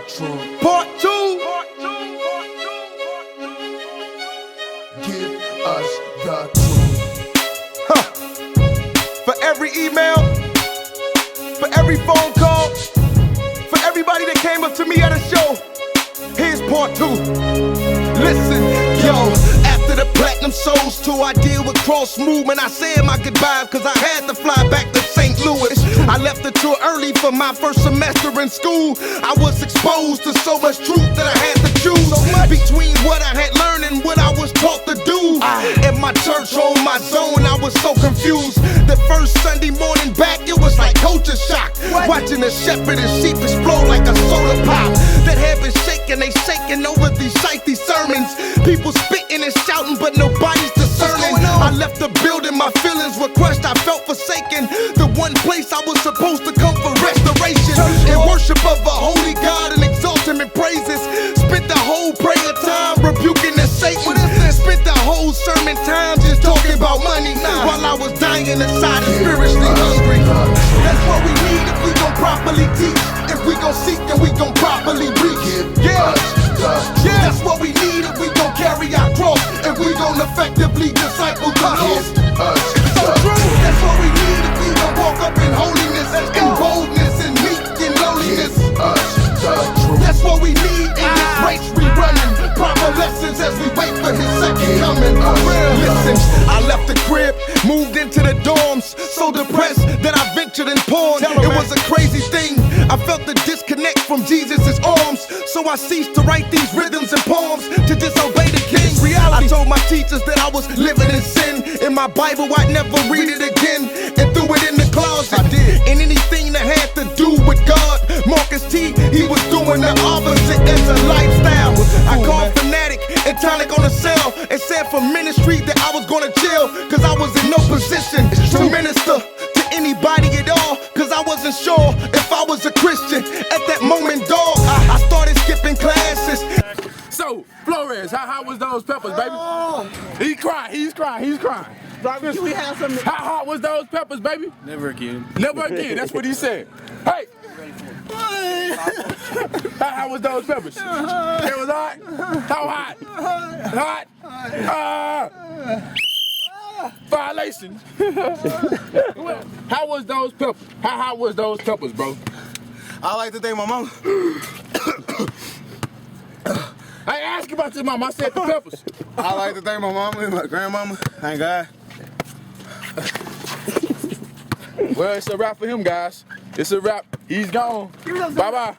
truth. Part 2. Give us the truth. For every email, for every phone call, for everybody that came up to me at a show, here's part 2. Listen, yo, after the platinum Souls tour, I deal with cross movement. I said my goodbyes cause I had to fly back to St. Louis. I left the tour early for my first semester in school. I was exposed to so much truth that I had to choose between what I had learned and what I was taught to do. At my church home, my zone, I was so confused. The first Sunday morning back, it was like culture shock. Watching the shepherd and sheep explode like a soda pop. That had been shaking, they shaking over these shitey sermons. People spitting and shouting, but nobody's discerning. I left the building, my feelings were crushed, I felt forsaken. The one place I was supposed to come for restoration. In worship of a holy God and exalt him in praises. Spent the whole prayer time rebuking the Satan. Spent the whole sermon time just talking about money while I was dying inside and spiritually hungry. That's what we need if we gon' properly teach. If we gon' seek and we gon' properly reach. Yeah, that's what we need if we gon' carry our cross and we gon' effectively disciple the lost. That's what we need if we gon' walk up in holiness and boldness and meek and lowliness. That's what we need in this race we running. Proper lessons as we wait for his second coming. Listen, I left the crib, moved into the dorms, so depressed that I ventured in porn. It was a crazy thing. I felt the disconnect from Jesus' arms, so I ceased to write these rhythms and poems to disobey the king. I told my teachers that I was living in sin. In my Bible, I'd never read it again, and threw it in the closet. And anything that had to do with God, Marcus T, he was doing the opposite as a lifestyle. I called fanatic and tonic on the cell and said for ministry that I was gonna chill, cause I was in no position to minister to anybody at all, cause I wasn't sure if I was a Christian at that moment, dog. I started skipping classes. So, Flores, how was those peppers, baby? He's crying. Can we have some? How hot was those peppers, baby? Never again. Never again, that's what he said. Hey! How was those peppers? It was hot? How hot? Violation. How was those peppers? How hot was those peppers, bro? I like to thank my mama. I ain't asked about your mama, I said the peppers. I like to thank my mama and my grandmama. Thank God. Well, it's a wrap for him, guys. It's a wrap. He's gone. Bye-bye.